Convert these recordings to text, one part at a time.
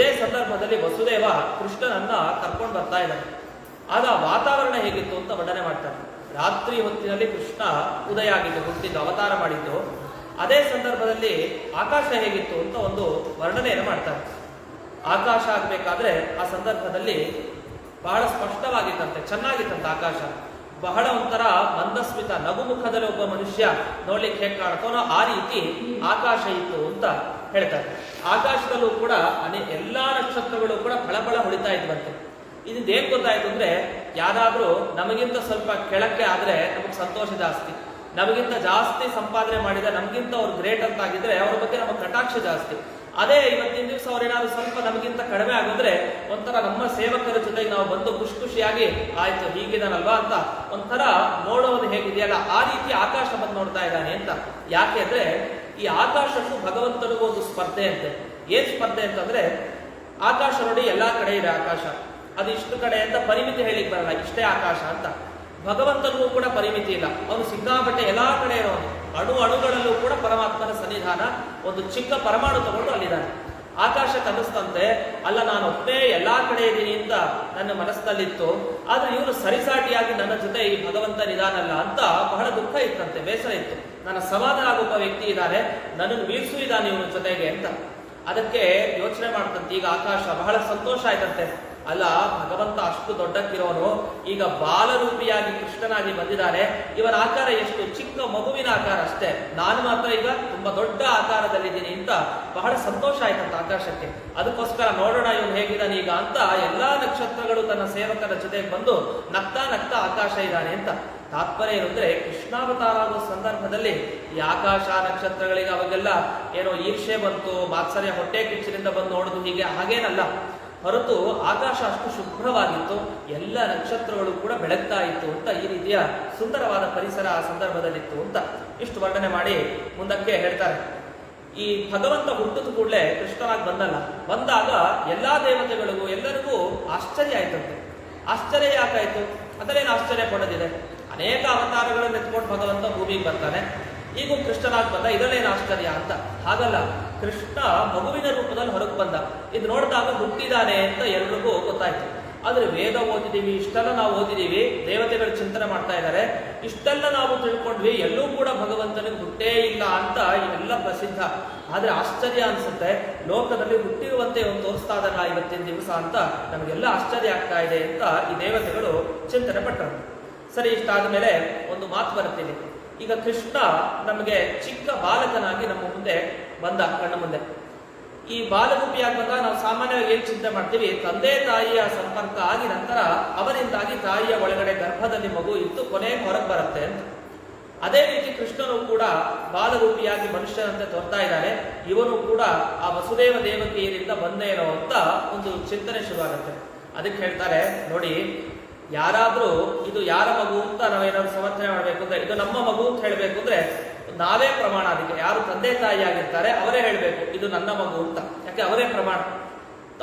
ಇದೇ ಸಂದರ್ಭದಲ್ಲಿ ವಸುದೇವ ಕೃಷ್ಣನನ್ನ ಕರ್ಕೊಂಡು ಬರ್ತಾ ಇದ್ದಾನೆ. ಆಗ ವಾತಾವರಣ ಹೇಗಿತ್ತು ಅಂತ ವರ್ಣನೆ ಮಾಡ್ತಾರೆ. ರಾತ್ರಿ ಹೊತ್ತಿನಲ್ಲಿ ಕೃಷ್ಣ ಉದಯ ಆಗಿದ್ದು, ಹುಟ್ಟಿದ್ದು, ಅವತಾರ ಮಾಡಿದ್ದು. ಅದೇ ಸಂದರ್ಭದಲ್ಲಿ ಆಕಾಶ ಹೇಗಿತ್ತು ಅಂತ ಒಂದು ವರ್ಣನೆಯನ್ನು ಮಾಡ್ತಾರೆ. ಆಕಾಶ ಆಗಬೇಕಾದ್ರೆ ಆ ಸಂದರ್ಭದಲ್ಲಿ ಬಹಳ ಸ್ಪಷ್ಟವಾಗಿತ್ತಂತೆ, ಚೆನ್ನಾಗಿತ್ತಂತೆ ಆಕಾಶ. ಬಹಳ ಒಂಥರ ಮಂದಸ್ಮಿತ ನಗುಮುಖದಲ್ಲಿ ಒಬ್ಬ ಮನುಷ್ಯ ನೋಡ್ಲಿಕ್ಕೆ ಹೇಗೆ ಕಾಣ್ತಾನೋ ಆ ರೀತಿ ಆಕಾಶ ಇತ್ತು ಅಂತ ಹೇಳ್ತಾರೆ. ಆಕಾಶದಲ್ಲೂ ಕೂಡ ಎಲ್ಲಾ ನಕ್ಷತ್ರಗಳು ಕೂಡ ಫಳಫಳ ಹೊಳಿತಾ ಇದ್ವಂತೆ. ಇದರಿಂದ ಏನ್ ಗೊತ್ತಾಯ್ತು ಅಂದ್ರೆ, ಯಾರಾದ್ರೂ ನಮಗಿಂತ ಸ್ವಲ್ಪ ಕೆಳಕ್ಕೆ ಆದ್ರೆ ನಮಗೆ ಸಂತೋಷ ಜಾಸ್ತಿ, ನಮಗಿಂತ ಜಾಸ್ತಿ ಸಂಪಾದನೆ ಮಾಡಿದ ನಮಗಿಂತ ಅವ್ರು ಗ್ರೇಟ್ ಅಂತ ಆಗಿದ್ರೆ ಅವ್ರ ಬಗ್ಗೆ ನಮಗೆ ಕಟಾಕ್ಷ ಜಾಸ್ತಿ. ಅದೇ ಇವತ್ತಿನ ದಿವಸ ಅವ್ರೇನಾದ್ರು ಸ್ವಲ್ಪ ನಮಗಿಂತ ಕಡಿಮೆ ಆಗಿದ್ರೆ ಒಂಥರ ನಮ್ಮ ಸೇವಕರ ಜೊತೆಗೆ ನಾವು ಬಂದು ಖುಷಿಯಾಗಿ ಆಯ್ತು ಹೀಗಿದಾನಲ್ವಾ ಅಂತ ಒಂಥರ ನೋಡೋದು ಹೇಗಿದೆಯಲ್ಲ ಆ ರೀತಿ ಆಕಾಶ ಬಂದು ನೋಡ್ತಾ ಇದ್ದಾನೆ ಅಂತ. ಯಾಕೆ ಅಂದ್ರೆ ಈ ಆಕಾಶಕ್ಕೂ ಭಗವಂತನಿಗೂ ಒಂದು ಸ್ಪರ್ಧೆ ಅಂತೆ. ಏನ್ ಸ್ಪರ್ಧೆ ಅಂತಂದ್ರೆ, ಆಕಾಶ ನೋಡಿ ಎಲ್ಲಾ ಕಡೆ ಇದೆ ಆಕಾಶ, ಅದು ಇಷ್ಟು ಕಡೆ ಅಂತ ಪರಿಮಿತಿ ಹೇಳಿಕ್ ಬರಲ್ಲ, ಇಷ್ಟೇ ಆಕಾಶ ಅಂತ. ಭಗವಂತನಿಗೂ ಕೂಡ ಪರಿಮಿತಿ ಇಲ್ಲ, ಅವನು ಸಿಕ್ಕಾಪಟ್ಟೆ ಎಲ್ಲಾ ಕಡೆ ಇರೋನು. ಅಣುಗಳಲ್ಲೂ ಕೂಡ ಪರಮಾತ್ಮನ ಸನ್ನಿಧಾನ. ಒಂದು ಚಿಕ್ಕ ಪರಮಾಣು ತಗೊಂಡು ಅಲ್ಲಿದ್ದಾನೆ. ಆಕಾಶ ಕನಸ್ತಂತೆ, ಅಲ್ಲ ನಾನು ಒಬ್ಬನೇ ಎಲ್ಲಾ ಕಡೆ ಇದ್ದೀನಿ ಅಂತ ನನ್ನ ಮನಸ್ಸಿನಲ್ಲಿತ್ತು, ಆದ್ರೆ ಇವನು ಸರಿಸಾಟಿಯಾಗಿ ನನ್ನ ಜೊತೆ ಈ ಭಗವಂತ ನಿಧಾನಲ್ಲ ಅಂತ ಬಹಳ ದುಃಖ ಇತ್ತಂತೆ, ಬೇಸರ ಇತ್ತು. ನನ್ನ ಸಮಾಧಾನ ಆಗೊಬ್ಬ ವ್ಯಕ್ತಿ ಇದ್ದಾನೆ, ನನ್ನನ್ನು ಮೀರಿಸು ಇದ್ದಾನೆ ಇವನ ಜೊತೆಗೆ ಅಂತ. ಅದಕ್ಕೆ ಯೋಚನೆ ಮಾಡ್ತಂತೆ. ಈಗ ಆಕಾಶ ಬಹಳ ಸಂತೋಷ ಆಯ್ತಂತೆ. ಅಲ್ಲ, ಭಗವಂತ ಅಷ್ಟು ದೊಡ್ಡಕ್ಕಿರೋನು ಈಗ ಬಾಲರೂಪಿಯಾಗಿ ಕೃಷ್ಣನಾಗಿ ಬಂದಿದ್ದಾನೆ. ಇವನ ಆಕಾರ ಎಷ್ಟು ಚಿಕ್ಕ ಮಗುವಿನ ಆಕಾರ ಅಷ್ಟೇ, ನಾನು ಮಾತ್ರ ಈಗ ತುಂಬಾ ದೊಡ್ಡ ಆಕಾರದಲ್ಲಿದ್ದೀನಿ ಅಂತ ಬಹಳ ಸಂತೋಷ ಆಯ್ತಂತ ಆಕಾಶಕ್ಕೆ. ಅದಕ್ಕೋಸ್ಕರ ನೋಡೋಣ ಇವನು ಹೇಗಿದ್ದಾನೆ ಈಗ ಅಂತ ಎಲ್ಲಾ ನಕ್ಷತ್ರಗಳು ತನ್ನ ಸೇವಕರ ಜೊತೆಗೆ ಬಂದು ನಗ್ತಾ ನಗ್ತಾ ಆಕಾಶ ಇದ್ದಾನೆ ಅಂತ. ತಾತ್ಪರ್ಯ ಏನಂದ್ರೆ, ಕೃಷ್ಣಾವತಾರ ಆಗೋ ಸಂದರ್ಭದಲ್ಲಿ ಈ ಆಕಾಶ ನಕ್ಷತ್ರಗಳಿಗೆ ಅವಾಗೆಲ್ಲ ಏನೋ ಈರ್ಷೆ ಬಂತು, ಮಾತ್ಸರ್ಯ, ಹೊಟ್ಟೆ ಕಿಚ್ಚಿನಿಂದ ಬಂದು ನೋಡುದು, ಹೀಗೆ ಹಾಗೇನಲ್ಲ. ಹೊರತು ಆಕಾಶ ಅಷ್ಟು ಶುಭ್ರವಾಗಿತ್ತು, ಎಲ್ಲ ನಕ್ಷತ್ರಗಳು ಕೂಡ ಬೆಳಗ್ತಾ ಇತ್ತು ಅಂತ. ಈ ರೀತಿಯ ಸುಂದರವಾದ ಪರಿಸರ ಆ ಸಂದರ್ಭದಲ್ಲಿತ್ತು ಅಂತ ಇಷ್ಟು ವರ್ಣನೆ ಮಾಡಿ ಮುಂದಕ್ಕೆ ಹೇಳ್ತಾರೆ. ಈ ಭಗವಂತ ಹುಟ್ಟಿದ ಕೂಡಲೇ ಕೃಷ್ಣನಾಗಿ ಬಂದಾಗ ಎಲ್ಲಾ ದೇವತೆಗಳಿಗೂ ಎಲ್ಲರಿಗೂ ಆಶ್ಚರ್ಯ ಆಯ್ತಂತೆ. ಆಶ್ಚರ್ಯ ಯಾಕಾಯ್ತು? ಅದರೇನು ಆಶ್ಚರ್ಯ ಪಡೋದಿದೆ? ಅನೇಕ ಅವತಾರಗಳನ್ನು ಎತ್ಕೊಂಡು ಭಗವಂತ ಭೂಮಿಗೆ ಬರ್ತಾನೆ, ಈಗೂ ಕೃಷ್ಣನಾಗಿ ಬಂದ, ಇದರಲ್ಲೇನು ಆಶ್ಚರ್ಯ ಅಂತ. ಹಾಗಲ್ಲ, ಕೃಷ್ಣ ಮಗುವಿನ ರೂಪದಲ್ಲಿ ಹೊರಗೆ ಬಂದ. ಇದು ನೋಡಿದಾಗ ಹುಟ್ಟಿದಾನೆ ಅಂತ ಎಲ್ರಿಗೂ ಗೊತ್ತಾಯ್ತು. ಆದ್ರೆ ವೇದ ಓದಿದೀವಿ, ಇಷ್ಟೆಲ್ಲ ನಾವು ಓದಿದೀವಿ, ದೇವತೆಗಳು ಚಿಂತನೆ ಮಾಡ್ತಾ ಇದ್ದಾರೆ, ಇಷ್ಟೆಲ್ಲ ನಾವು ತಿಳ್ಕೊಂಡ್ವಿ, ಎಲ್ಲೂ ಕೂಡ ಭಗವಂತನಿಗೆ ಹುಟ್ಟೇ ಇಲ್ಲ ಅಂತ ಇವೆಲ್ಲ ಪ್ರಸಿದ್ಧ. ಆದ್ರೆ ಆಶ್ಚರ್ಯ ಅನ್ಸುತ್ತೆ, ಲೋಕದಲ್ಲಿ ಹುಟ್ಟಿರುವಂತೆ ಒಂದು ತೋರಿಸ್ತಾ ಇದಲ್ಲ ಇವತ್ತಿನ ದಿವಸ ಅಂತ ನಮಗೆಲ್ಲ ಆಶ್ಚರ್ಯ ಆಗ್ತಾ ಇದೆ ಅಂತ ಈ ದೇವತೆಗಳು ಚಿಂತನೆ ಪಟ್ಟರು. ಸರಿ, ಇಷ್ಟಾದ ಮೇಲೆ ಒಂದು ಮಾತು ಬರುತ್ತಿದೆ. ಈಗ ಕೃಷ್ಣ ನಮಗೆ ಚಿಕ್ಕ ಬಾಲಕನಾಗಿ ನಮ್ಮ ಮುಂದೆ ಬಂದ, ಕಣ್ಣ ಮುಂದೆ. ಈ ಬಾಲರೂಪಿಯಾಗಿ ಬಂದಾಗ ನಾವು ಸಾಮಾನ್ಯವಾಗಿ ಏನ್ ಚಿಂತೆ ಮಾಡ್ತೀವಿ, ತಂದೆ ತಾಯಿಯ ಸಂಪರ್ಕ ಆಗಿ ನಂತರ ಅವರಿಂದಾಗಿ ತಾಯಿಯ ಒಳಗಡೆ ಗರ್ಭದಲ್ಲಿ ಮಗು ಇತ್ತು, ಕೊನೆಗೆ ಹೊರಗೆ ಬರುತ್ತೆ ಅಂತ. ಅದೇ ರೀತಿ ಕೃಷ್ಣನು ಕೂಡ ಬಾಲರೂಪಿಯಾಗಿ ಮನುಷ್ಯನಂತೆ ತೋರ್ತಾ ಇದ್ದಾನೆ. ಇವನು ಕೂಡ ಆ ವಸುದೇವ ದೇವಕಿಯರಿಂದ ಬಂದೇನೋ ಅಂತ ಒಂದು ಚಿಂತನೆ ಶುರುವಾಗುತ್ತೆ. ಅದಕ್ಕೆ ಹೇಳ್ತಾರೆ ನೋಡಿ, ಯಾರಾದ್ರೂ ಇದು ಯಾರ ಮಗು ಅಂತ ನಾವೇನಾದ್ರು ಸಮರ್ಥನೆ ಮಾಡ್ಬೇಕು ಅಂದ್ರೆ, ಇದು ನಮ್ಮ ಮಗು ಅಂತ ಹೇಳ್ಬೇಕು ಅಂದ್ರೆ ನಾವೇ ಪ್ರಮಾಣ. ಅದಕ್ಕೆ ಯಾರು ತಂದೆ ತಾಯಿ ಆಗಿರ್ತಾರೆ ಅವರೇ ಹೇಳ್ಬೇಕು ಇದು ನನ್ನ ಮಗು ಅಂತ. ಯಾಕೆ ಅವರೇ ಪ್ರಮಾಣ.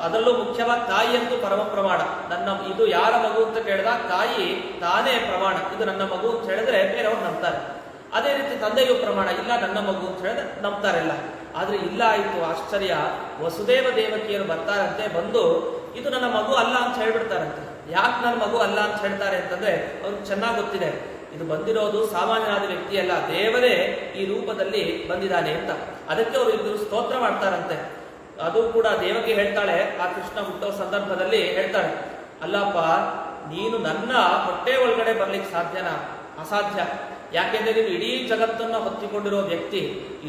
ಅದರಲ್ಲೂ ಮುಖ್ಯವಾಗಿ ತಾಯಿಯಂತೂ ಪರಮ ಪ್ರಮಾಣ. ಇದು ಯಾರ ಮಗು ಅಂತ ಕೇಳಿದಾಗ ತಾಯಿ ತಾನೇ ಪ್ರಮಾಣ, ಇದು ನನ್ನ ಮಗು ಅಂತ ಹೇಳಿದ್ರೆ ಬೇರೆಯವ್ರು ನಂಬ್ತಾರೆ. ಅದೇ ರೀತಿ ತಂದೆಯೂ ಪ್ರಮಾಣ, ಇಲ್ಲ ನನ್ನ ಮಗು ಅಂತ ಹೇಳಿದ್ರೆ ನಂಬ್ತಾರೆಲ್ಲ. ಆದ್ರೆ ಇಲ್ಲ ಆಯ್ತು, ಆಶ್ಚರ್ಯ, ವಸುದೇವ ದೇವಕಿಯರು ಬರ್ತಾರಂತೆ, ಬಂದು ಇದು ನನ್ನ ಮಗು ಅಲ್ಲ ಅಂತ ಹೇಳ್ಬಿಡ್ತಾರಂತೆ. ಯಾಕೆ ನನ್ನ ಮಗು ಅಲ್ಲ ಅಂತ ಹೇಳ್ತಾರೆ ಅಂತಂದ್ರೆ, ಅವ್ರಿಗೆ ಚೆನ್ನಾಗಿ ಗೊತ್ತಿದೆ ಇದು ಬಂದಿರೋದು ಸಾಮಾನ್ಯವಾದ ವ್ಯಕ್ತಿ ಅಲ್ಲ, ದೇವರೇ ಈ ರೂಪದಲ್ಲಿ ಬಂದಿದ್ದಾನೆ ಅಂತ. ಅದಕ್ಕೆ ಅವರು ಇಬ್ಬರು ಸ್ತೋತ್ರ ಮಾಡ್ತಾರಂತೆ. ಅದು ಕೂಡ ದೇವಕಿ ಹೇಳ್ತಾಳೆ, ಆ ಕೃಷ್ಣ ಹುಟ್ಟೋ ಸಂದರ್ಭದಲ್ಲಿ ಹೇಳ್ತಾಳೆ, ಅಲ್ಲಪ್ಪ ನೀನು ನನ್ನ ಹೊಟ್ಟೆ ಒಳಗಡೆ ಬರ್ಲಿಕ್ಕೆ ಸಾಧ್ಯನಾ? ಅಸಾಧ್ಯ. ಯಾಕೆಂದ್ರೆ ನೀನು ಇಡೀ ಜಗತ್ತನ್ನ ಹೊತ್ತಿಕೊಂಡಿರೋ ವ್ಯಕ್ತಿ,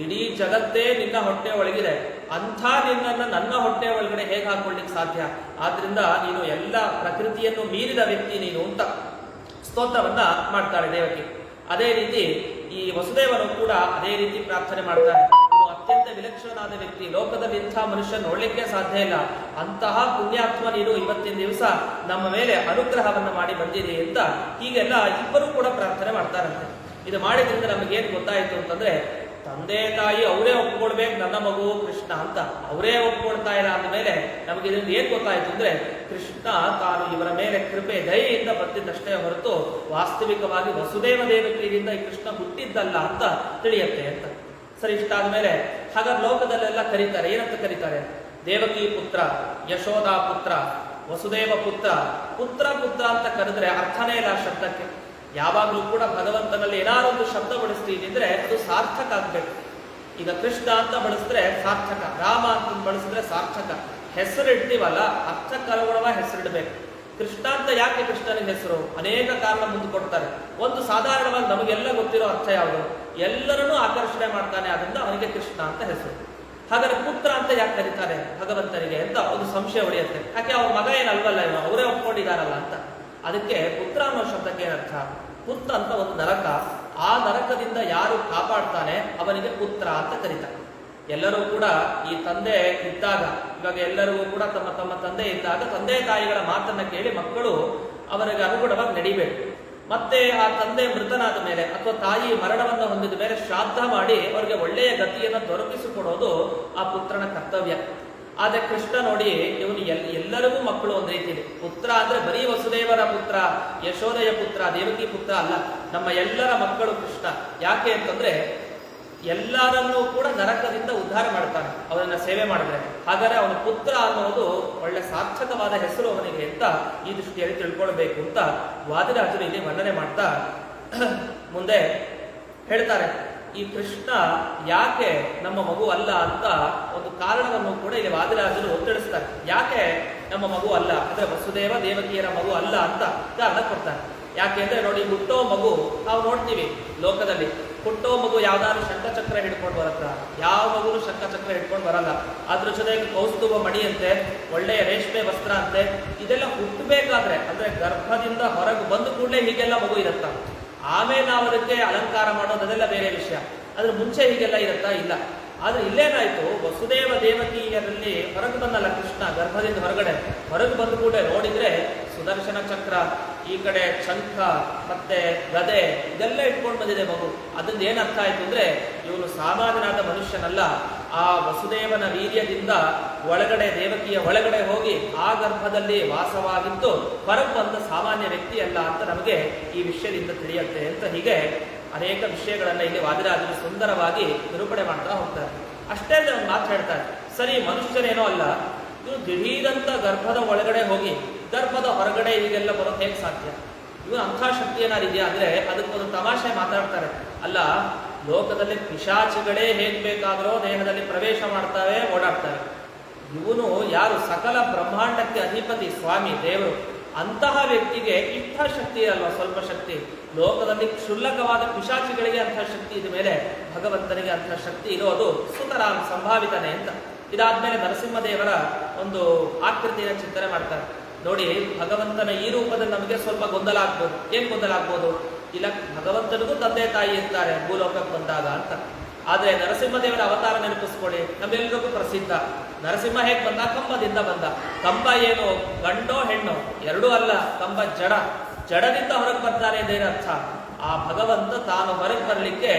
ಇಡೀ ಜಗತ್ತೇ ನಿನ್ನ ಹೊಟ್ಟೆ ಒಳಗಿದೆ, ಅಂಥ ನಿನ್ನನ್ನು ನನ್ನ ಹೊಟ್ಟೆ ಒಳಗಡೆ ಹೇಗೆ ಹಾಕೊಳ್ಳಿಕ್ಕೆ ಸಾಧ್ಯ? ಆದ್ರಿಂದ ನೀನು ಎಲ್ಲ ಪ್ರಕೃತಿಯನ್ನು ಮೀರಿದ ವ್ಯಕ್ತಿ ನೀನು ಅಂತ ಸ್ತೋತ್ರವನ್ನ ಮಾಡ್ತಾಳೆ ದೇವಕಿ. ಅದೇ ರೀತಿ ಈ ವಸುದೇವನು ಕೂಡ ಅದೇ ರೀತಿ ಪ್ರಾರ್ಥನೆ ಮಾಡ್ತಾನೆ. ಅತ್ಯಂತ ವಿಲಕ್ಷಣವಾದ ವ್ಯಕ್ತಿ, ಲೋಕದಲ್ಲಿ ಇಂಥ ಮನುಷ್ಯ ನೋಡ್ಲಿಕ್ಕೆ ಸಾಧ್ಯ ಇಲ್ಲ, ಅಂತಹ ಪುಣ್ಯಾತ್ಮ ನೀನು ಇವತ್ತಿನ ದಿವಸ ನಮ್ಮ ಮೇಲೆ ಅನುಗ್ರಹವನ್ನ ಮಾಡಿ ಬಂದಿದೆ ಅಂತ ಹೀಗೆಲ್ಲ ಇಬ್ಬರು ಕೂಡ ಪ್ರಾರ್ಥನೆ ಮಾಡ್ತಾರಂತೆ. ಇದು ಮಾಡಿದ್ರಿಂದ ನಮಗೇನು ಗೊತ್ತಾಯ್ತು ಅಂತಂದ್ರೆ, ತಂದೆ ತಾಯಿ ಅವರೇ ಒಪ್ಕೊಳ್ಬೇಕು ನನ್ನ ಮಗು ಕೃಷ್ಣ ಅಂತ, ಅವರೇ ಒಪ್ಕೊಳ್ತಾ ಇಲ್ಲ ಅಂದಮೇಲೆ ನಮಗೆ ಇದರಿಂದ ಏನ್ ಗೊತ್ತಾಯ್ತು ಅಂದ್ರೆ, ಕೃಷ್ಣ ತಾನು ಇವರ ಮೇಲೆ ಕೃಪೆ ದಯೆಯಿಂದ ಬಂದಿದ್ದಷ್ಟೇ ಹೊರತು ವಾಸ್ತವಿಕವಾಗಿ ವಸುದೇವ ದೇವಕಿಯಿಂದ ಈ ಕೃಷ್ಣ ಹುಟ್ಟಿದ್ದಲ್ಲ ಅಂತ ತಿಳಿಯತ್ತೆ ಅಂತ. ಸರಿ, ಇಷ್ಟಾದ್ಮೇಲೆ ಹಾಗಾದ್ರೆ ಲೋಕದಲ್ಲೆಲ್ಲ ಕರೀತಾರೆ, ಏನಂತ ಕರೀತಾರೆ? ದೇವಕಿ ಪುತ್ರ, ಯಶೋಧ ಪುತ್ರ, ವಸುದೇವ ಪುತ್ರ. ಪುತ್ರ ಪುತ್ರ ಅಂತ ಕರೆದ್ರೆ ಅರ್ಥನೇ ಇಲ್ಲ ಆ ಶಬ್ದಕ್ಕೆ. ಯಾವಾಗಲೂ ಕೂಡ ಭಗವಂತನಲ್ಲಿ ಏನಾದ್ರು ಒಂದು ಶಬ್ದ ಬಳಸ್ತೀವಿ ಅಂದ್ರೆ ಅದು ಸಾರ್ಥಕ ಆಗ್ಬೇಕು. ಈಗ ಕೃಷ್ಣ ಅಂತ ಬಳಸಿದ್ರೆ ಸಾರ್ಥಕ, ರಾಮ ಅಂತ ಬಳಸಿದ್ರೆ ಸಾರ್ಥಕ. ಹೆಸರು ಇಡ್ತೀವಲ್ಲ ಅರ್ಥಕ್ಕನುಗುಣವಾಗಿ ಹೆಸರಿಡ್ಬೇಕು. ಕೃಷ್ಣ ಅಂತ ಯಾಕೆ ಕೃಷ್ಣನಿಗೆ ಹೆಸರು? ಅನೇಕ ಕಾರಣ ಮುಂದೆ ಕೊಡ್ತಾರೆ. ಒಂದು ಸಾಧಾರಣವಾಗಿ ನಮಗೆಲ್ಲ ಗೊತ್ತಿರೋ ಅರ್ಥ ಯಾವುದು? ಎಲ್ಲರನ್ನೂ ಆಕರ್ಷಣೆ ಮಾಡ್ತಾನೆ, ಅದರಿಂದ ಅವನಿಗೆ ಕೃಷ್ಣ ಅಂತ ಹೆಸರು. ಹಾಗಾದ್ರೆ ಪುತ್ರ ಅಂತ ಯಾಕೆ ಕರೀತಾರೆ ಭಗವಂತನಿಗೆ ಅಂತ ಒಂದು ಸಂಶಯ ಉಳಿಯುತ್ತೆ. ಯಾಕೆ ಅವ್ರ ಮಗ ಏನಲ್ವಲ್ಲ, ಇವನು ಅವರೇ ಒಪ್ಕೊಂಡಿದಾರಲ್ಲ ಅಂತ. ಅದಕ್ಕೆ ಪುತ್ರ ಅನ್ನೋ ಶಬ್ದಕ್ಕೆ ಏನರ್ಥ? ಪುತ್ರ ಅಂತ ಒಂದು ನರಕ, ಆ ನರಕದಿಂದ ಯಾರು ಕಾಪಾಡ್ತಾನೆ ಅವನಿಗೆ ಪುತ್ರ ಅಂತ ಕರೀತಾರೆ. ಎಲ್ಲರೂ ಕೂಡ ಈ ತಂದೆ ಇದ್ದಾಗ, ಇವಾಗ ಎಲ್ಲರಿಗೂ ಕೂಡ ತಮ್ಮ ತಮ್ಮ ತಂದೆ ಇದ್ದಾಗ ತಂದೆ ತಾಯಿಗಳ ಮಾತನ್ನ ಕೇಳಿ ಮಕ್ಕಳು ಅವರಿಗೆ ಅನುಗುಣವಾಗಿ ನಡಿಬೇಕು. ಮತ್ತೆ ಆ ತಂದೆ ಮೃತನಾದ ಮೇಲೆ ಅಥವಾ ತಾಯಿ ಮರಣವನ್ನು ಹೊಂದಿದ ಮೇಲೆ ಶ್ರಾದ್ದ ಮಾಡಿ ಅವರಿಗೆ ಒಳ್ಳೆಯ ಗತಿಯನ್ನು ದೊರಕಿಸಿಕೊಡೋದು ಆ ಪುತ್ರನ ಕರ್ತವ್ಯ. ಆದ್ರೆ ಕೃಷ್ಣ ನೋಡಿ, ಇವನು ಎಲ್ಲರಿಗೂ ಮಕ್ಕಳು ಒಂದು ರೀತಿಯಲ್ಲಿ. ಪುತ್ರ ಅಂದ್ರೆ ಬರೀ ವಸುದೇವರ ಪುತ್ರ, ಯಶೋದೆಯ ಪುತ್ರ, ದೇವಕಿ ಪುತ್ರ ಅಲ್ಲ, ನಮ್ಮ ಎಲ್ಲರ ಮಕ್ಕಳು ಕೃಷ್ಣ. ಯಾಕೆ ಅಂತಂದ್ರೆ ಎಲ್ಲರನ್ನೂ ಕೂಡ ನರಕದಿಂದ ಉದ್ಧಾರ ಮಾಡ್ತಾನೆ ಅವನನ್ನ ಸೇವೆ ಮಾಡಿದ್ರೆ. ಹಾಗಾದ್ರೆ ಅವನ ಪುತ್ರ ಅನ್ನೋದು ಒಳ್ಳೆ ಸಾರ್ಥಕವಾದ ಹೆಸರು ಅವನಿಗೆ ಅಂತ ಈ ದೃಷ್ಟಿಯಲ್ಲಿ ತಿಳ್ಕೊಳ್ಬೇಕು ಅಂತ ವಾದಿರಾಜರು ಇಲ್ಲಿ ವರ್ಣನೆ ಮಾಡ್ತಾ ಮುಂದೆ ಹೇಳ್ತಾರೆ. ಈ ಕೃಷ್ಣ ಯಾಕೆ ನಮ್ಮ ಮಗು ಅಲ್ಲ ಅಂತ ಒಂದು ಕಾರಣವನ್ನು ಕೂಡ ಇಲ್ಲಿ ವಾದಿರಾಜರು ತಿಳಿಸ್ತಾರೆ. ಯಾಕೆ ನಮ್ಮ ಮಗು ಅಲ್ಲ ಅಂದ್ರೆ ವಸುದೇವ ದೇವಕಿಯರ ಮಗು ಅಲ್ಲ ಅಂತ ಕಾರಣ ಕೊಡ್ತಾರೆ. ಯಾಕೆ ಅಂದ್ರೆ ನೋಡಿ, ಹುಟ್ಟೋ ಮಗು ನಾವು ನೋಡ್ತೀವಿ ಲೋಕದಲ್ಲಿ, ಹುಟ್ಟೋ ಮಗು ಯಾವ್ದಾದ್ರು ಶಂಖಚಕ್ರ ಹಿಡ್ಕೊಂಡು ಬರತ್ತ? ಯಾವ ಮಗುನು ಶಂಖಚಕ್ರ ಹಿಡ್ಕೊಂಡು ಬರಲ್ಲ. ಅದ್ರ ಜೊತೆಗೆ ಕೌಸ್ತುಭ ಮಣಿ ಅಂತೆ, ಒಳ್ಳೆಯ ರೇಷ್ಮೆ ವಸ್ತ್ರ ಅಂತೆ. ಇದೆಲ್ಲ ಹುಟ್ಟಬೇಕಾದ್ರೆ ಅಂದ್ರೆ ಗರ್ಭದಿಂದ ಹೊರಗೆ ಬಂದು ಕೂಡಲೇ ಹೀಗೆಲ್ಲ ಮಗು ಇರತ್ತ. ಆಮೇಲೆ ನಾವು ಅದಕ್ಕೆ ಅಲಂಕಾರ ಮಾಡೋದು ಅದೆಲ್ಲ ಬೇರೆ ವಿಷಯ. ಅದ್ರ ಮುಂಚೆ ಹೀಗೆಲ್ಲ ಇರತ್ತಾ? ಇಲ್ಲ. ಆದ್ರೆ ಇಲ್ಲೇನಾಯ್ತು, ವಸುದೇವ ದೇವಕಿಯರಲ್ಲಿ ಹೊರಗೆ ಬಂದಲ್ಲ ಕೃಷ್ಣ, ಗರ್ಭದಿಂದ ಹೊರಗೆ ಬಂದು ಕೂಡ ನೋಡಿದ್ರೆ ಸುದರ್ಶನ ಚಕ್ರ, ಈ ಕಡೆ ಶಂಖ ಮತ್ತೆ ಗದೆ ಇದೆಲ್ಲ ಇಟ್ಕೊಂಡು ಬಂದಿದೆ ಮಗು. ಅದ್ರಿಂದ ಏನರ್ಥ ಆಯ್ತು ಅಂದ್ರೆ ಇವನು ಸಾಮಾನ್ಯನಾದ ಮನುಷ್ಯನಲ್ಲ. ಆ ವಸುದೇವನ ವೀರ್ಯದಿಂದ ಒಳಗಡೆ ದೇವಕಿಯ ಒಳಗಡೆ ಹೋಗಿ ಆ ಗರ್ಭದಲ್ಲಿ ವಾಸವಾಗಿದ್ದು ಹೊರಗೆ ಬಂದ ಸಾಮಾನ್ಯ ವ್ಯಕ್ತಿ ಅಲ್ಲ ಅಂತ ನಮಗೆ ಈ ವಿಷಯದಿಂದ ತಿಳಿಯುತ್ತೆ ಅಂತ. ಹೀಗೆ ಅನೇಕ ವಿಷಯಗಳನ್ನ ಇಲ್ಲಿ ವಾದಿರಾಜರು ಸುಂದರವಾಗಿ ನಿರೂಪಣೆ ಮಾಡ್ತಾ ಹೋಗ್ತಾರೆ. ಅಷ್ಟೇ ಒಂದು ಮಾತು ಹೇಳ್ತಾರೆ, ಸರಿ ಮನುಷ್ಯನೇನೋ ಅಲ್ಲ, ಇದು ದಿಢೀರಂತ ಗರ್ಭದ ಒಳಗಡೆ ಹೋಗಿ ಗರ್ಭದ ಹೊರಗಡೆ ಹೀಗೆಲ್ಲ ಬರೋದು ಹೇಗೆ ಸಾಧ್ಯ? ಇವನು ಅಂಥ ಶಕ್ತಿ ಏನಾರಿದೆಯಾ ಅಂದ್ರೆ ಅದಕ್ಕೊಂದು ತಮಾಷೆ ಮಾತಾಡ್ತಾರೆ. ಅಲ್ಲ, ಲೋಕದಲ್ಲಿ ಪಿಶಾಚಿಗಳೇ ಹೇಗ್ ಬೇಕಾದ್ರೂ ದೇಹದಲ್ಲಿ ಪ್ರವೇಶ ಮಾಡ್ತಾವೆ, ಓಡಾಡ್ತಾರೆ. ಇವನು ಯಾರು? ಸಕಲ ಬ್ರಹ್ಮಾಂಡಕ್ಕೆ ಅಧಿಪತಿ ಸ್ವಾಮಿ ದೇವರು. ಅಂತಹ ವ್ಯಕ್ತಿಗೆ ಇಂಥ ಶಕ್ತಿ ಅಲ್ವಾ? ಸ್ವಲ್ಪ ಶಕ್ತಿ. ಲೋಕದಲ್ಲಿ ಕ್ಷುಲ್ಲಕವಾದ ಪಿಶಾಚಿಗಳಿಗೆ ಅಂತಹ ಶಕ್ತಿ ಇದ ಮೇಲೆ ಭಗವಂತನಿಗೆ ಅಂತಹ ಶಕ್ತಿ ಇರೋದು ಸುತರಾಂ ಸಂಭಾವಿತನೇ ಅಂತ. ಇದಾದ್ಮೇಲೆ ನರಸಿಂಹದೇವರ ಒಂದು ಆಕೃತಿಯನ್ನು ಚಿಂತನೆ ಮಾಡ್ತಾರೆ. ನೋಡಿ, ಭಗವಂತನ ಈ ರೂಪದಲ್ಲಿ ನಮಗೆ ಸ್ವಲ್ಪ ಗೊಂದಲ ಆಗ್ಬೋದು. ಏನ್ ಗೊಂದಲ ಆಗ್ಬೋದು? ಇಲ್ಲ, ಭಗವಂತನಿಗೂ ತಂದೆ ತಾಯಿ ಇರ್ತಾರೆ ಭೂಲೋಕಕ್ಕೆ ಬಂದಾಗ ಅಂತ. ಆದ್ರೆ ನರಸಿಂಹದೇವರ ಅವತಾರ ನೆನಪಿಸ್ಕೊಳ್ಳಿ, ನಮ್ಮೆಲ್ಲರಿಗೂ ಪ್ರಸಿದ್ಧ. ನರಸಿಂಹ ಹೇಗ್ ಬಂದ? ಕಂಬದಿಂದ ಬಂದ. ಕಂಬ ಏನು ಗಂಡೋ ಹೆಣ್ಣು ಎರಡೂ ಅಲ್ಲ, ಕಂಬ ಜಡ. ಜಡದಿಂದ ಹೊರಗೆ ಬರ್ತಾನೆ ಇದೇನು ಅರ್ಥ? ಆ ಭಗವಂತ ತಾನು ಹೊರಗೆ ಬರಲಿಕ್ಕೆ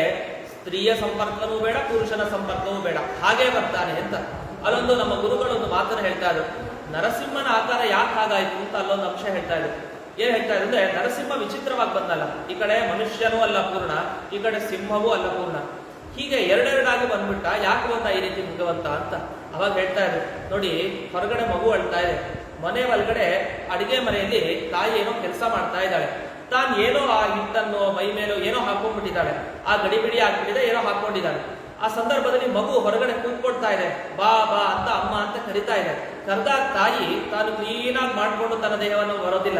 ಸ್ತ್ರೀಯ ಸಂಪರ್ಕವೂ ಬೇಡ, ಪುರುಷನ ಸಂಪರ್ಕವೂ ಬೇಡ, ಹಾಗೆ ಬರ್ತಾನೆ ಅಂತ. ಅಲ್ಲೊಂದು ನಮ್ಮ ಗುರುಗಳೊಂದು ಮಾತನ್ನು ಹೇಳ್ತಾ ಇದ್ರು, ನರಸಿಂಹನ ಆಕಾರ ಯಾಕೆ ಹಾಗಾಯ್ತು ಅಂತ ಅಲ್ಲೊಂದು ಅಂಶ ಹೇಳ್ತಾ ಇದ್ರು. ಏನ್ ಹೇಳ್ತಾ ಇದ್ರು ಅಂದ್ರೆ, ನರಸಿಂಹ ವಿಚಿತ್ರವಾಗಿ ಬಂದಲ್ಲ, ಈ ಕಡೆ ಮನುಷ್ಯನೂ ಅಲ್ಲ ಪೂರ್ಣ, ಈ ಕಡೆ ಸಿಂಹವೂ ಅಲ್ಲ ಪೂರ್ಣ, ಹೀಗೆ ಎರಡೆರಡಾಗಿ ಬಂದ್ಬಿಟ್ಟ. ಯಾಕೆ ಬಂದ ಈ ರೀತಿ ಭಗವಂತ ಅಂತ ಅವಾಗ ಹೇಳ್ತಾ ಇದ್ರು. ನೋಡಿ, ಹೊರಗಡೆ ಮಗು ಅಳ್ತಾ ಇದೆ, ಮನೆ ಒಳಗಡೆ ಅಡಿಗೆ ಮನೆಯಲ್ಲಿ ತಾಯಿ ಏನೋ ಕೆಲಸ ಮಾಡ್ತಾ ಇದ್ದಾಳೆ. ತಾನು ಏನೋ ಆ ಹಿಟ್ಟನ್ನು ಮೈ ಮೇಲೋ ಏನೋ ಹಾಕೊಂಡ್ಬಿಟ್ಟಿದ್ದಾಳೆ, ಆ ಗಡಿಬಿಡಿ ಆಗ್ಬಿಟ್ಟಿದೆ, ಏನೋ ಹಾಕೊಂಡಿದ್ದಾಳೆ. ಆ ಸಂದರ್ಭದಲ್ಲಿ ಮಗು ಹೊರಗಡೆ ಕೂತ್ಕೊಡ್ತಾ ಇದೆ, ಬಾ ಬಾ ಅಂತ ಅಮ್ಮ ಅಂತ ಕರಿತಾ ಇದೆ. ಕರೆದಾಗ ತಾಯಿ ತಾನು ಕ್ಲೀನಾಗಿ ಮಾಡ್ಕೊಂಡು ತನ್ನ ದೇಹವನ್ನು ಬರೋದಿಲ್ಲ,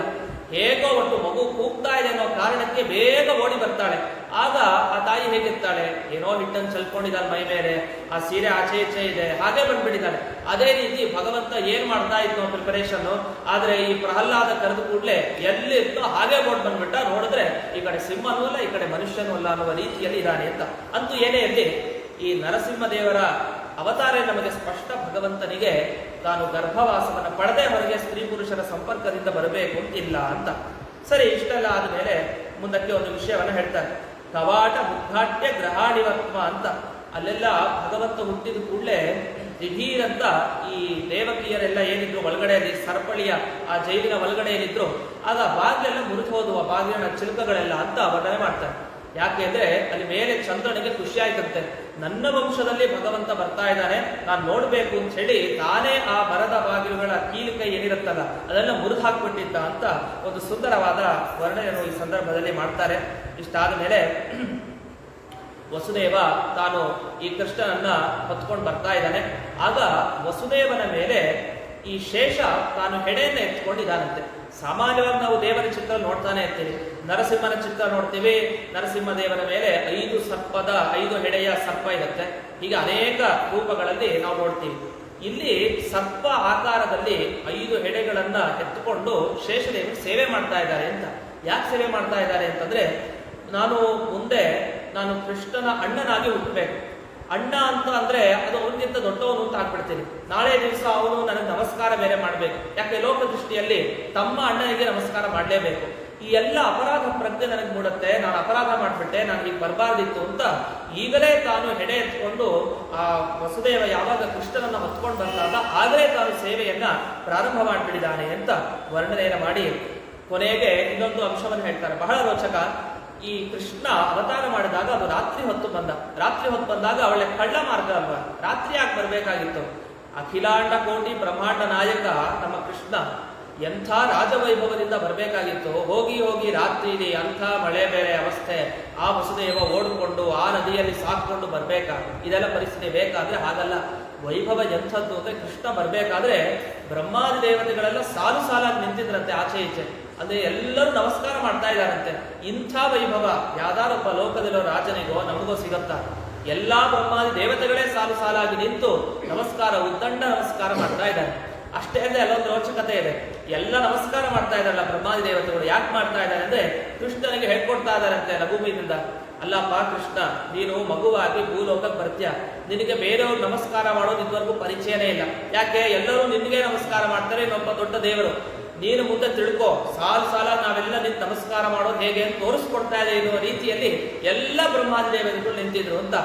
ಹೇಗೋ ಒಟ್ಟು ಮಗು ಕೂಗ್ತಾ ಇದೆ ಅನ್ನೋ ಕಾರಣಕ್ಕೆ ಬೇಗ ಓಡಿ ಬರ್ತಾಳೆ. ಆಗ ಆ ತಾಯಿ ಹೇಗಿರ್ತಾಳೆ? ಏನೋ ಹಿಟ್ಟನ್ನು ಚಲ್ಕೊಂಡಿದ್ದಾಳೆ ಮೈ ಮೇಲೆ, ಆ ಸೀರೆ ಆಚೆ ಈಚೆ ಇದೆ, ಹಾಗೆ ಬಂದ್ಬಿಟ್ಟಿದ್ದಾಳೆ. ಅದೇ ರೀತಿ ಭಗವಂತ ಏನ್ ಮಾಡ್ತಾ ಇತ್ತು ಪ್ರಿಪರೇಷನ್. ಆದ್ರೆ ಈ ಪ್ರಹ್ಲಾದ ಕರೆದು ಕೂಡ್ಲೆ ಎಲ್ಲಿರ್ತೋ ಹಾಗೆ ಓಡ್ ಬಂದ್ಬಿಟ್ಟ. ನೋಡಿದ್ರೆ ಈ ಕಡೆ ಸಿಂಹನೂ ಅಲ್ಲ, ಈ ಕಡೆ ಮನುಷ್ಯನೂ ಅಲ್ಲ ಅನ್ನುವ ರೀತಿಯಲ್ಲಿ ಇದ್ದಾನೆ ಅಂತ. ಅಂತೂ ಏನೇ ಇರಲಿ, ಈ ನರಸಿಂಹದೇವರ ಅವತಾರ ನಮಗೆ ಸ್ಪಷ್ಟ. ಭಗವಂತನಿಗೆ ತಾನು ಗರ್ಭವಾಸವನ್ನು ಪಡೆದೇ ಹೊರಗೆ ಸ್ತ್ರೀ ಪುರುಷರ ಸಂಪರ್ಕದಿಂದ ಬರಬೇಕು ಅಂತಿಲ್ಲ ಅಂತ. ಸರಿ, ಇಷ್ಟೆಲ್ಲ ಆದ್ಮೇಲೆ ಮುಂದಕ್ಕೆ ಒಂದು ವಿಷಯವನ್ನ ಹೇಳ್ತಾರೆ. ಕವಾಟ ಉದ್ಘಾಟ್ಯ ಗ್ರಹಾಣಿವತ್ವ ಅಂತ. ಅಲ್ಲೆಲ್ಲ ಭಗವಂತ ಹುಟ್ಟಿದ ಕೂಡಲೇ ದಿಢೀರಂತ ಈ ದೇವಕಿಯರೆಲ್ಲ ಏನಿದ್ರು ಒಳಗಡೆಯಲ್ಲಿ ಸರಪಳಿಯ ಆ ಜೈಲಿನ ಒಳಗಡೆ ಏನಿದ್ರು, ಆಗ ಬಾಗಿಲೆಲ್ಲ ಮುರಿದು ಹೋದುವ ಬಾಗಿಲಿನ ಚಿಲುಕಗಳೆಲ್ಲ ಅಂತ ವರ್ಣನೆ ಮಾಡ್ತಾರೆ. ಯಾಕೆ ಅಂದ್ರೆ ಅಲ್ಲಿ ಮೇಲೆ ಚಂದ್ರನಿಗೆ ಖುಷಿ ಆಯ್ತಂತೆ, ನನ್ನ ವಂಶದಲ್ಲಿ ಭಗವಂತ ಬರ್ತಾ ಇದ್ದಾನೆ, ನಾನು ನೋಡ್ಬೇಕು ಅಂತ ಹೇಳಿ ತಾನೇ ಆ ಮರದ ಬಾಗಿಲುಗಳ ಕೀಲಿಕೈ ಏನಿರುತ್ತಲ್ಲ ಅದೆಲ್ಲ ಮುರಿದು ಹಾಕ್ಬಿಟ್ಟಿದ್ದ ಅಂತ ಒಂದು ಸುಂದರವಾದ ವರ್ಣನೆಯನ್ನು ಈ ಸಂದರ್ಭದಲ್ಲಿ ಮಾಡ್ತಾರೆ. ಇಷ್ಟಾದ ಮೇಲೆ ವಸುದೇವ ತಾನು ಈ ಕೃಷ್ಣನನ್ನ ಹೊತ್ಕೊಂಡು ಬರ್ತಾ ಇದ್ದಾನೆ. ಆಗ ವಸುದೇವನ ಮೇಲೆ ಈ ಶೇಷ ತಾನು ಹೆಡೆಯನ್ನು ಎತ್ಕೊಂಡಿದ್ದಾನಂತೆ. ಸಾಮಾನ್ಯವಾಗಿ ನಾವು ದೇವರ ಚಿತ್ರ ನೋಡ್ತಾನೆ ಇರ್ತೀವಿ, ನರಸಿಂಹನ ಚಿತ್ರ ನೋಡ್ತೀವಿ, ನರಸಿಂಹ ದೇವರ ಮೇಲೆ 5 ಹೆಡೆಯ ಸರ್ಪ ಇರುತ್ತೆ. ಹೀಗೆ ಅನೇಕ ರೂಪಗಳಲ್ಲಿ ನಾವು ನೋಡ್ತೀವಿ. ಇಲ್ಲಿ ಸರ್ಪ ಆಕಾರದಲ್ಲಿ 5 ಹೆಡೆಗಳನ್ನ ಎತ್ತುಕೊಂಡು ಶೇಷದೇವರು ಸೇವೆ ಮಾಡ್ತಾ ಇದ್ದಾರೆ ಅಂತ. ಯಾಕೆ ಸೇವೆ ಮಾಡ್ತಾ ಇದ್ದಾರೆ ಅಂತಂದ್ರೆ, ಮುಂದೆ ನಾನು ಕೃಷ್ಣನ ಅಣ್ಣನಾಗಿ ಹುಟ್ಟಬೇಕು. ಅಣ್ಣ ಅಂತ ಅಂದ್ರೆ ಅದು ಅವನಿಗಿಂತ ದೊಡ್ಡವನು ಅಂತ ಆಗ್ಬಿಡ್ತೀನಿ. ನಾಳೆ ದಿವಸ ಅವನು ನನಗೆ ನಮಸ್ಕಾರ ಬೇರೆ ಮಾಡಬೇಕು. ಯಾಕೆ ಲೋಕ ದೃಷ್ಟಿಯಲ್ಲಿ ತಮ್ಮ ಅಣ್ಣನಿಗೆ ನಮಸ್ಕಾರ ಮಾಡಲೇಬೇಕು. ಈ ಎಲ್ಲ ಅಪರಾಧ ಪ್ರಜ್ಞೆ ನನಗೆ ಮೂಡುತ್ತೆ, ನಾನು ಅಪರಾಧ ಮಾಡ್ಬಿಟ್ಟೆ, ನಾನು ಹೀಗೆ ಬರಬಾರ್ದಿತ್ತು ಅಂತ ಈಗಲೇ ತಾನು ಹೆಡೆ ಎತ್ಕೊಂಡು ಆ ವಸುದೇವ ಯಾವಾಗ ಕೃಷ್ಣನನ್ನ ಹೊತ್ಕೊಂಡು ಬಂದಾಗ ಆಗಲೇ ತಾನು ಸೇವೆಯನ್ನ ಪ್ರಾರಂಭ ಮಾಡಿಬಿಡಿದಾನೆ ಅಂತ ವರ್ಣನೆಯನ್ನು ಮಾಡಿ ಕೊನೆಗೆ ಇನ್ನೊಂದು ಅಂಶವನ್ನು ಹೇಳ್ತಾರೆ, ಬಹಳ ರೋಚಕ. ಈ ಕೃಷ್ಣ ಅವತಾರ ಮಾಡಿದಾಗ ಅದು ರಾತ್ರಿ ಹೊತ್ತು ಬಂದಾಗ ಅವಳೆ ಕಳ್ಳ ಮಾರ್ಗ ಅಲ್ವಾ, ರಾತ್ರಿ ಯಾಕೆ ಬರ್ಬೇಕಾಗಿತ್ತು? ಅಖಿಲಾಂಡ ಕೋಟಿ ಬ್ರಹ್ಮಾಂಡ ನಾಯಕ ನಮ್ಮ ಕೃಷ್ಣ ಎಂಥ ರಾಜವೈಭವದಿಂದ ಬರಬೇಕಾಗಿತ್ತು. ಹೋಗಿ ರಾತ್ರಿ ಇದೆ, ಅಂಥ ಮಳೆ ಬೇರೆ ಅವಸ್ಥೆ, ಆ ವಸುದೇವ ಓಡಿಕೊಂಡು ಆ ನದಿಯಲ್ಲಿ ಸಾಕೊಂಡು ಬರ್ಬೇಕಾ? ಇದೆಲ್ಲ ಪರಿಸ್ಥಿತಿ ಬೇಕಾದ್ರೆ ಹಾಗಲ್ಲ. ವೈಭವ ಎಂಥದ್ದು ಅಂದ್ರೆ ಕೃಷ್ಣ ಬರ್ಬೇಕಾದ್ರೆ ಬ್ರಹ್ಮಾದಿ ದೇವತೆಗಳೆಲ್ಲ ಸಾಲಾಗಿ ನಿಂತಿದ್ರಂತೆ ಆಚೆ ಈಚೆ. ಅಂದ್ರೆ ಎಲ್ಲರೂ ನಮಸ್ಕಾರ ಮಾಡ್ತಾ ಇದ್ದಾರಂತೆ. ಇಂಥ ವೈಭವ ಯಾವ್ದಾರೊಬ್ಬ ಲೋಕದಲ್ಲಿರೋ ರಾಜನಿಗೋ ನಮಗೋ ಸಿಗತ್ತಾ? ಎಲ್ಲಾ ಬ್ರಹ್ಮಾದಿ ದೇವತೆಗಳೇ ಸಾಲಾಗಿ ನಿಂತು ನಮಸ್ಕಾರ, ಉದ್ದಂಡ ನಮಸ್ಕಾರ ಮಾಡ್ತಾ ಇದ್ದಾರೆ. ಅಷ್ಟೇ ಅಂದ್ರೆ ಅಲ್ಲೊಂದು ರೋಚಕತೆ ಇದೆ. ಎಲ್ಲ ನಮಸ್ಕಾರ ಮಾಡ್ತಾ ಇದ್ದಾರಲ್ಲ ಬ್ರಹ್ಮಾದಿ ದೇವತೆಗಳು. ಯಾಕೆ ಮಾಡ್ತಾ ಇದ್ದಾರೆ ಅಂದ್ರೆ ಕೃಷ್ಣನಿಗೆ ಹೇಳ್ಕೊಡ್ತಾ ಇದ್ದಾರಂತೆ ಲಘುಮಿಯಿಂದ, ಅಲ್ಲಪ್ಪ ಕೃಷ್ಣ, ನೀನು ಮಗುವಾಗಿ ಭೂಲೋಕಕ್ಕೆ ಬರ್ತೀಯ, ನಿನಗೆ ಬೇರೆಯವ್ರು ನಮಸ್ಕಾರ ಮಾಡೋದು ಇದುವರೆಗೂ ಪರಿಚಯನೇ ಇಲ್ಲ. ಯಾಕೆ ಎಲ್ಲರೂ ನಿನಗೆ ನಮಸ್ಕಾರ ಮಾಡ್ತಾರೆ, ಇನ್ನೊಬ್ಬ ದೊಡ್ಡ ದೇವರು. ನೀನು ಮುಂದೆ ತಿಳ್ಕೊ, ಸಾಲ ನಾವೆಲ್ಲ ನಿಂತು ನಮಸ್ಕಾರ ಮಾಡೋದು ಹೇಗೆ ಅಂತ ತೋರಿಸ್ಕೊಡ್ತಾ ಇದೆ ಎನ್ನುವ ರೀತಿಯಲ್ಲಿ ಎಲ್ಲ ಬ್ರಹ್ಮಾದಿ ದೇವತೆಗಳು ನಿಂತಿದ್ರು ಅಂತ.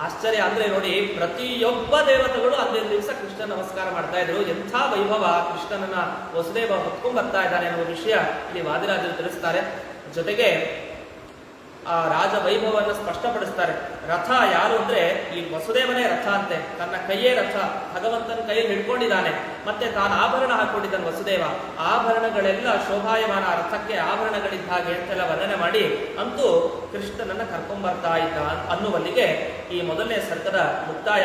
ಆಶ್ಚರ್ಯ ಅಂದ್ರೆ ನೋಡಿ, ಪ್ರತಿಯೊಬ್ಬ ದೇವತೆಗಳು ಅಂದಿನ ದಿವಸ ಕೃಷ್ಣ ನಮಸ್ಕಾರ ಮಾಡ್ತಾ ಇದ್ರು. ಎಂಥ ವೈಭವ, ಕೃಷ್ಣನನ್ನ ವಸುದೇವ ಹೊತ್ಕೊಂಡ್ ಬರ್ತಾ ಇದ್ದಾನೆ ಅನ್ನುವ ವಿಷಯ ಇಲ್ಲಿ ವಾದಿರಾಜರು ತಿಳಿಸ್ತಾರೆ. ಜೊತೆಗೆ ಆ ರಾಜ ವೈಭವವನ್ನು ಸ್ಪಷ್ಟಪಡಿಸ್ತಾರೆ. ರಥ ಯಾರು ಅಂದ್ರೆ ಈ ವಸುದೇವನೇ ರಥ ಅಂತೆ, ತನ್ನ ಕೈಯೇ ರಥ, ಭಗವಂತನ ಕೈಯಲ್ಲಿ ಹಿಡ್ಕೊಂಡಿದ್ದಾನೆ. ಮತ್ತೆ ತಾನು ಆಭರಣ ಹಾಕೊಂಡಿದ್ದಾನೆ ವಸುದೇವ. ಆಭರಣಗಳೆಲ್ಲ ಶೋಭಾಯಮಾನ, ರಥಕ್ಕೆ ಆಭರಣಗಳಿದ್ದ ಹಾಗೆ ಅಂತೆಲ್ಲ ವರ್ಣನೆ ಮಾಡಿ ಅಂತೂ ಕೃಷ್ಣನನ್ನ ಕರ್ಕೊಂಡ್ಬರ್ತಾ ಇದ್ದ ಅನ್ನುವಲ್ಲಿಗೆ ಈ ಮೊದಲನೇ ಸರ್ಗದ ಮುಕ್ತಾಯ.